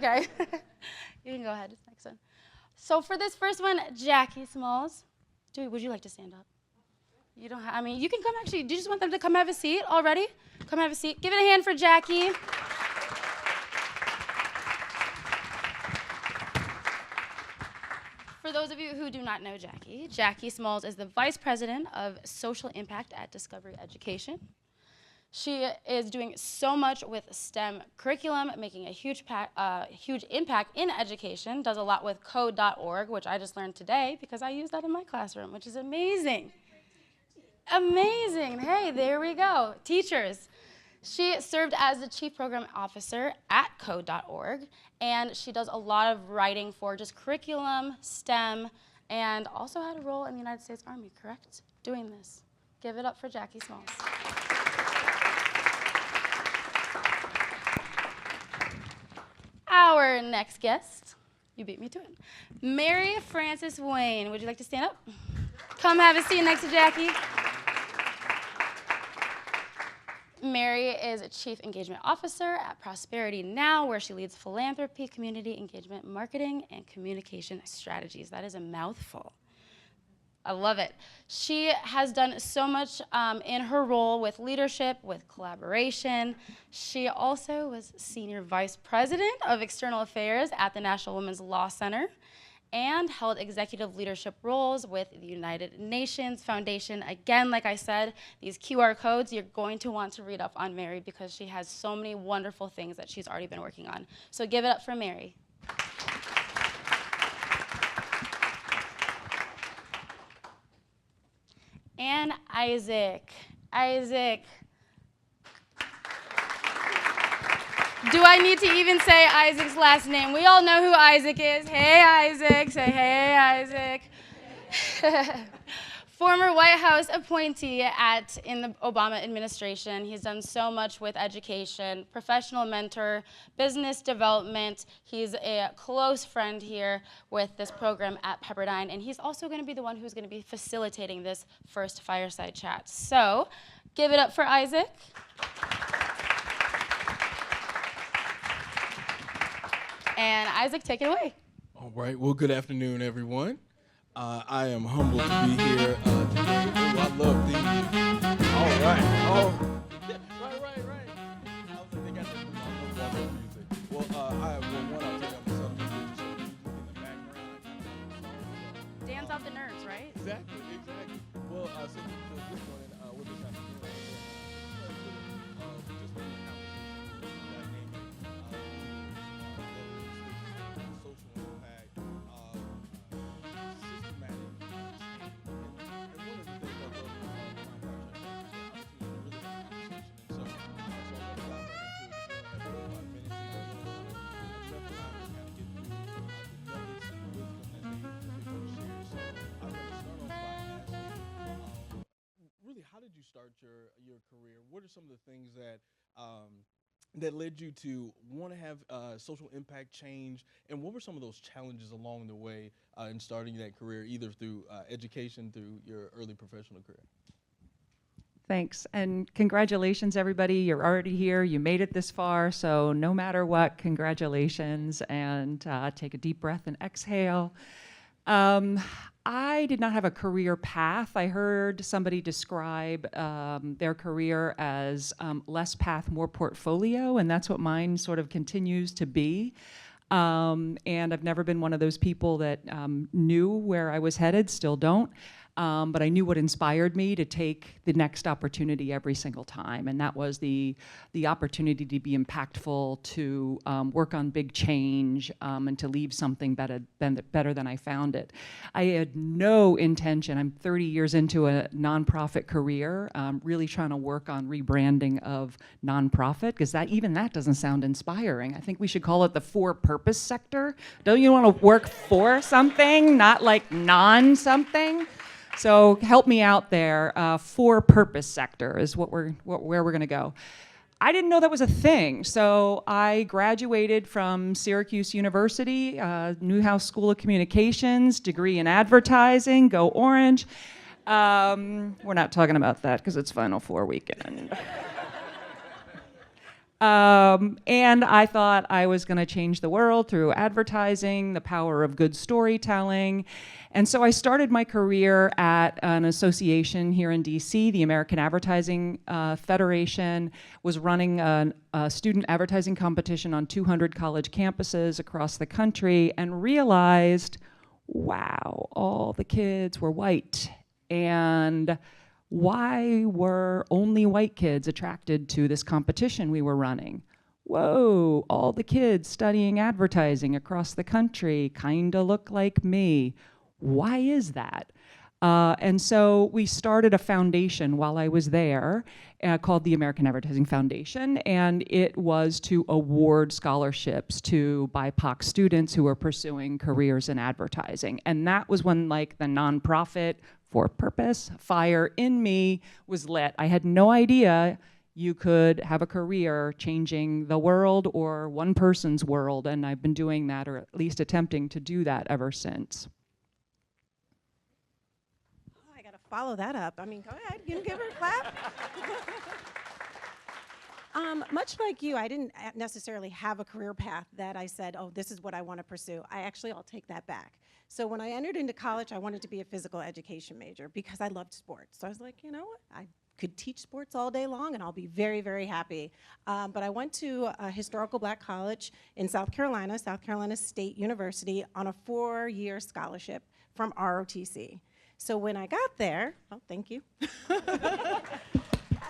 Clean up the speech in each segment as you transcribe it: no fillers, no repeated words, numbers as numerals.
Okay. You can go ahead. Next one. So for this first one, Jackie Smalls. Dewey, would you like to stand up? You don't have, I mean, you can come actually. Do you just want them to come have a seat already? Come have a seat. Give it a hand for Jackie. For those of you who do not know Jackie, Jackie Smalls is the Vice President of Social Impact at Discovery Education. She is doing so much with STEM curriculum, making a huge impact in education, does a lot with code.org, which I just learned today because I use that in my classroom, which is amazing. Amazing. Hey, there we go. Teachers. She served as the Chief Program Officer at code.org, and she does a lot of writing for just curriculum, STEM, and also had a role in the United States Army, correct? Doing this. Give it up for Jackie Smalls. Our next guest, you beat me to it, Mary Frances Wayne. Would you like to stand up? Come have a seat next to Jackie. Mary is a Chief Engagement Officer at Prosperity Now, where she leads philanthropy, community engagement, marketing, and communication strategies. That is a mouthful. I love it. She has done so much in her role with leadership, with collaboration. She also was Senior Vice President of External Affairs at the National Women's Law Center and held executive leadership roles with the United Nations Foundation. Again, like I said, these QR codes, you're going to want to read up on Mary because she has so many wonderful things that she's already been working on. So give it up for Mary. And Isaac. Isaac. Do I need to even say Isaac's last name? We all know who Isaac is. Hey, Isaac. Say, hey, Isaac. Former White House appointee in the Obama administration. He's done so much with education, professional mentor, business development. He's a close friend here with this program at Pepperdine, and he's also going to be the one who's going to be facilitating this first Fireside Chat. So give it up for Isaac. And Isaac, take it away. All right. Well, good afternoon, everyone. I am humbled to be here today. Oh, I love these. All right. Oh, right. I was like, they got the music. Well, one, I'll tell you, I'm a subject music in the background. Dance off the nerves, right? Exactly. Well, so this morning, we're just having a little just one conversation that came in. Social impact, systematic change. And one of the things I love about my project is the opportunity to really have a conversation. And so I want to dive right into it. Just want to have 45 minutes here. Enough time to kind of get through the nuggets and the wisdom that they want to share. So I'm going to start off by asking, really, how did you start your career? What are some of the things that that led you to want to have social impact change, and what were some of those challenges along the way in starting that career, either through education, through your early professional career? Thanks, and congratulations, everybody. You're already here. You made it this far, so no matter what, congratulations, and take a deep breath and exhale. I did not have a career path. I heard somebody describe their career as less path, more portfolio, and that's what mine sort of continues to be. And I've never been one of those people that knew where I was headed, still don't. But I knew what inspired me to take the next opportunity every single time, and that was the opportunity to be impactful, to work on big change, and to leave something better than I found it. I had no intention. I'm 30 years into a nonprofit career, really trying to work on rebranding of nonprofit, because even that doesn't sound inspiring. I think we should call it the for-purpose sector. Don't you want to work for something, not like non-something? So help me out there. For-purpose sector is where we're going to go. I didn't know that was a thing, so I graduated from Syracuse University, Newhouse School of Communications, degree in advertising, go Orange. We're not talking about that because it's Final Four weekend. And I thought I was going to change the world through advertising, the power of good storytelling. And so I started my career at an association here in DC, the American Advertising Federation, was running a student advertising competition on 200 college campuses across the country, and realized, wow, all the kids were white. And why were only white kids attracted to this competition we were running? Whoa, all the kids studying advertising across the country kind of look like me. Why is that? And so we started a foundation while I was there called the American Advertising Foundation, and it was to award scholarships to BIPOC students who were pursuing careers in advertising. And that was when like the nonprofit for purpose fire in me was lit. I had no idea you could have a career changing the world or one person's world, and I've been doing that, or at least attempting to do that ever since. I got to follow that up. I mean, go ahead, you can give her a clap. Much like you, I didn't necessarily have a career path that I said, oh, this is what I want to pursue. I'll take that back. So when I entered into college, I wanted to be a physical education major because I loved sports. So I was like, you know what? I could teach sports all day long and I'll be very, very happy. But I went to a historical black college in South Carolina State University, on a 4-year scholarship from ROTC. So when I got there, oh, thank you.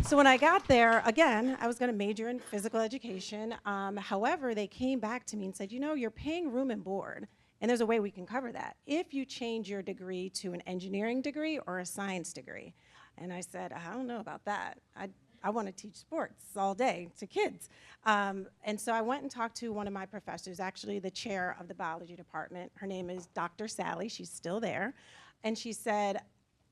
So when I got there, again, I was going to major in physical education. However, they came back to me and said, you know, you're paying room and board, and there's a way we can cover that if you change your degree to an engineering degree or a science degree. And I said, I don't know about that. I want to teach sports all day to kids. And so I went and talked to one of my professors, actually the chair of the biology department. Her name is Dr. Sally. She's still there. And she said,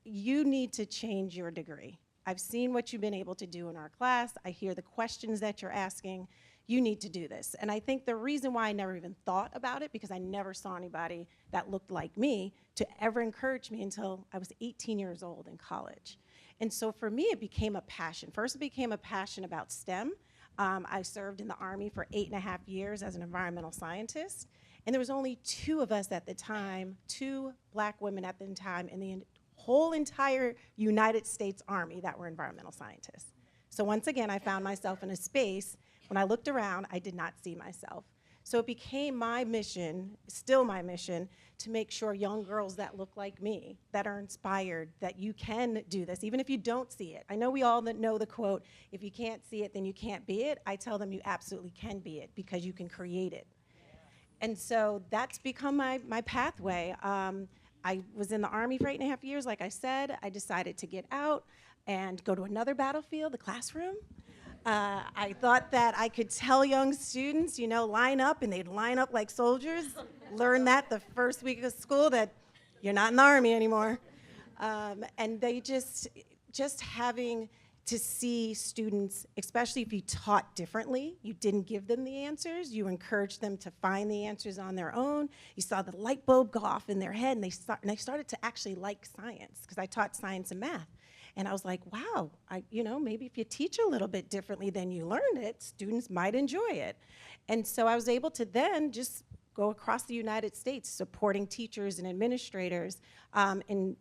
you need to change your degree. I've seen what you've been able to do in our class. I hear the questions that you're asking. You need to do this. And I think the reason why I never even thought about it, because I never saw anybody that looked like me to ever encourage me until I was 18 years old in college. And so for me, it became a passion. First, it became a passion about STEM. I served in the Army for 8.5 years as an environmental scientist. And there was only 2 of us at the time, 2 black women at the time in the whole entire United States Army that were environmental scientists. So once again, I found myself in a space, when I looked around, I did not see myself. So it became my mission, still my mission, to make sure young girls that look like me, that are inspired, that you can do this, even if you don't see it. I know we all know the quote, if you can't see it, then you can't be it. I tell them you absolutely can be it, because you can create it. And so that's become my pathway. I was in the Army for 8.5 years, like I said. I decided to get out and go to another battlefield, the classroom. I thought that I could tell young students, you know, line up, and they'd line up like soldiers. Learn that the first week of school, that you're not in the Army anymore. And they just having to see students, especially if you taught differently, you didn't give them the answers, you encouraged them to find the answers on their own. You saw the light bulb go off in their head, and they started to actually like science, because I taught science and math. And I was like, wow, maybe if you teach a little bit differently than you learned it, students might enjoy it. And so I was able to then just go across the United States supporting teachers and administrators in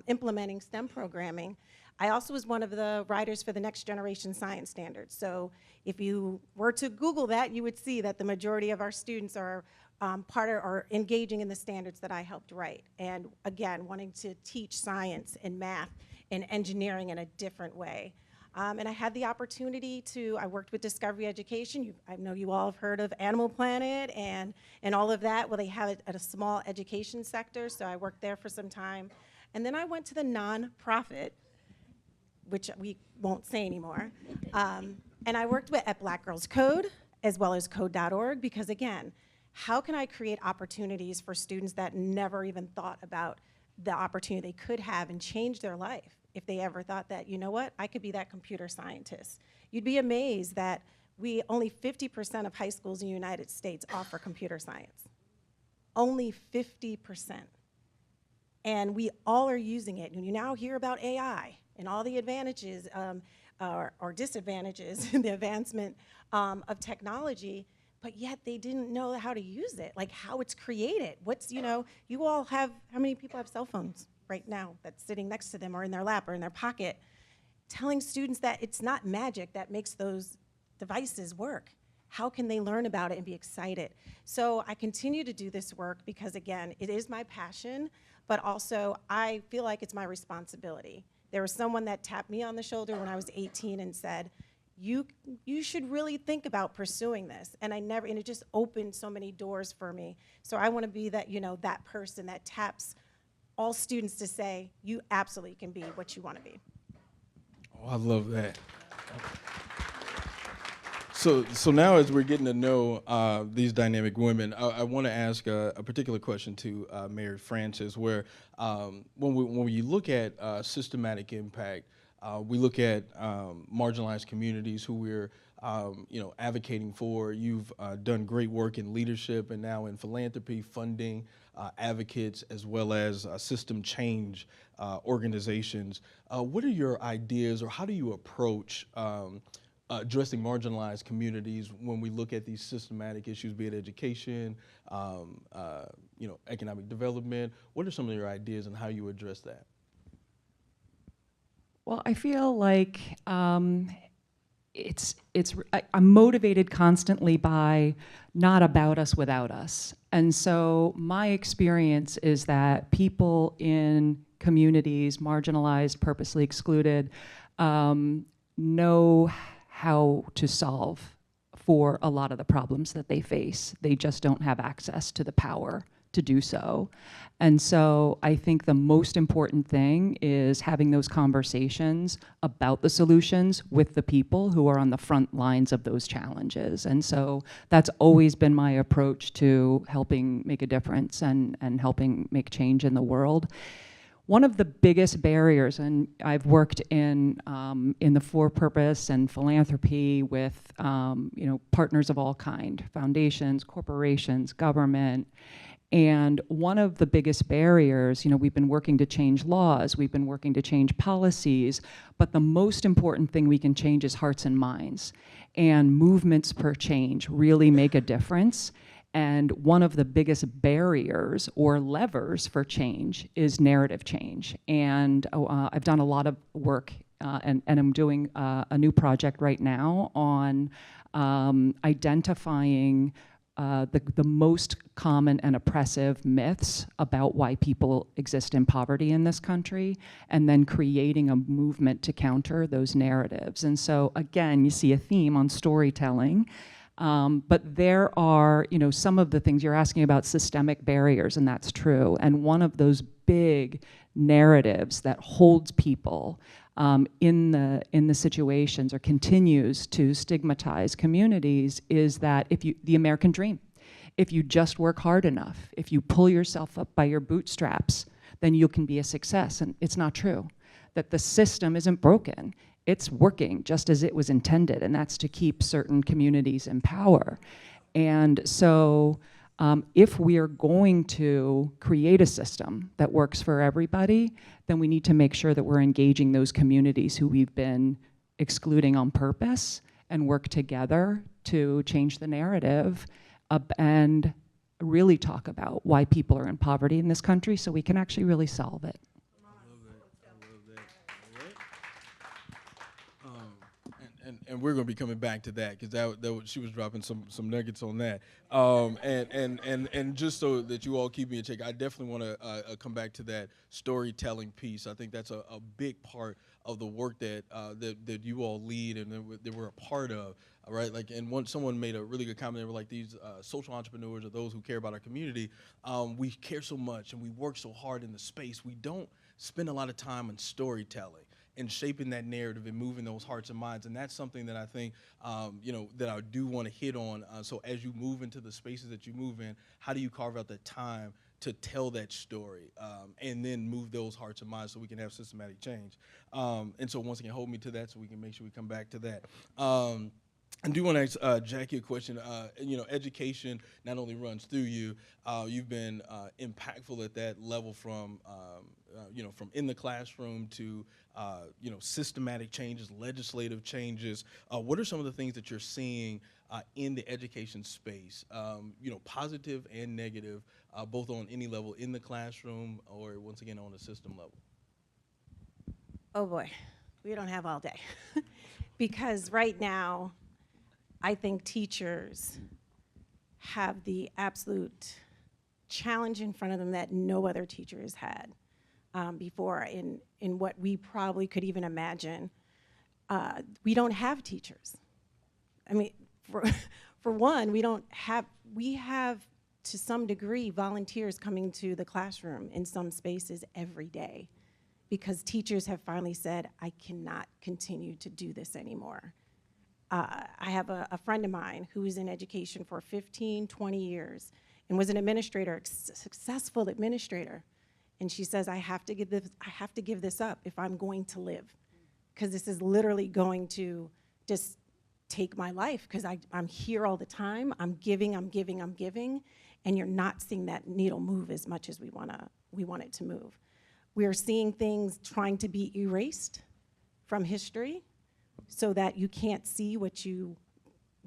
implementing STEM programming. I also was one of the writers for the Next Generation Science Standards. So if you were to Google that, you would see that the majority of our students are part of or engaging in the standards that I helped write. And again, wanting to teach science and math and engineering in a different way. And I had the opportunity I worked with Discovery Education. I know you all have heard of Animal Planet and all of that. Well, they have it at a small education sector, so I worked there for some time. And then I went to the nonprofit, which we won't say anymore. And I worked at Black Girls Code, as well as code.org, because again, how can I create opportunities for students that never even thought about the opportunity they could have and change their life if they ever thought that, you know what, I could be that computer scientist. You'd be amazed that only 50% of high schools in the United States offer computer science. Only 50%. And we all are using it. And you now hear about AI and all the advantages or disadvantages in the advancement of technology, but yet they didn't know how to use it, like how it's created. What's, you all have, how many people have cell phones right now that's sitting next to them or in their lap or in their pocket? Telling students that it's not magic that makes those devices work. How can they learn about it and be excited? So I continue to do this work because, again, it is my passion, but also I feel like it's my responsibility. There was someone that tapped me on the shoulder when I was 18 and said, you should really think about pursuing this. And and it just opened so many doors for me. So I want to be that, that person that taps all students to say, you absolutely can be what you want to be. Oh, I love that. So now as we're getting to know these dynamic women, I want to ask a particular question to Mary Frances, where when we look at systematic impact, we look at marginalized communities who we're advocating for. You've done great work in leadership and now in philanthropy, funding advocates, as well as system change organizations. What are your ideas, or how do you approach addressing marginalized communities when we look at these systematic issues, be it education, economic development? What are some of your ideas and how you address that? Well, I feel like I'm motivated constantly by not about us without us. And so my experience is that people in communities, marginalized, purposely excluded, know how to solve for a lot of the problems that they face. They just don't have access to the power to do so. And so I think the most important thing is having those conversations about the solutions with the people who are on the front lines of those challenges. And so that's always been my approach to helping make a difference and helping make change in the world. One of the biggest barriers, and I've worked in the for-purpose and philanthropy with partners of all kind, foundations, corporations, government, and one of the biggest barriers, we've been working to change laws, we've been working to change policies, but the most important thing we can change is hearts and minds. And movements per change really make a difference. And one of the biggest barriers or levers for change is narrative change. And I've done a lot of work and I'm doing a new project right now on identifying the most common and oppressive myths about why people exist in poverty in this country, and then creating a movement to counter those narratives. And so again, you see a theme on storytelling, but there are, some of the things you're asking about systemic barriers, and that's true. And one of those big narratives that holds people in the situations or continues to stigmatize communities is that the American dream, if you just work hard enough, if you pull yourself up by your bootstraps, then you can be a success. And it's not true. That the system isn't broken. It's working just as it was intended, and that's to keep certain communities in power. And so if we are going to create a system that works for everybody, then we need to make sure that we're engaging those communities who we've been excluding on purpose and work together to change the narrative and really talk about why people are in poverty in this country so we can actually really solve it. And we're going to be coming back to that because that she was dropping some nuggets on that. And just so that you all keep me in check, I definitely want to come back to that storytelling piece. I think that's a big part of the work that you all lead and that we're a part of. All right, someone made a really good comment. They were like, these social entrepreneurs or those who care about our community, we care so much and we work so hard in the space. We don't spend a lot of time on storytelling and shaping that narrative and moving those hearts and minds. And that's something that I think, that I do want to hit on. So as you move into the spaces that you move in, how do you carve out that time to tell that story and then move those hearts and minds so we can have systematic change? And so once again, hold me to that so we can make sure we come back to that. I do want to ask Jackie a question. Education not only runs through you, you've been impactful at that level from, from in the classroom to, systematic changes, legislative changes. What are some of the things that you're seeing in the education space, positive and negative, both on any level in the classroom or, once again, on a system level? Oh boy, we don't have all day. Because right now, I think teachers have the absolute challenge in front of them that no other teacher has had before in what we probably could even imagine. We don't have teachers. I mean, for one, we have to some degree volunteers coming to the classroom in some spaces every day because teachers have finally said, I cannot continue to do this anymore. I have a friend of mine who was in education for 15, 20 years and was an administrator, successful administrator. And she says, I have to give this up if I'm going to live, because this is literally going to just take my life, because I'm here all the time, I'm giving, and you're not seeing that needle move as much as we want it to move. We are seeing things trying to be erased from history so that you can't see what you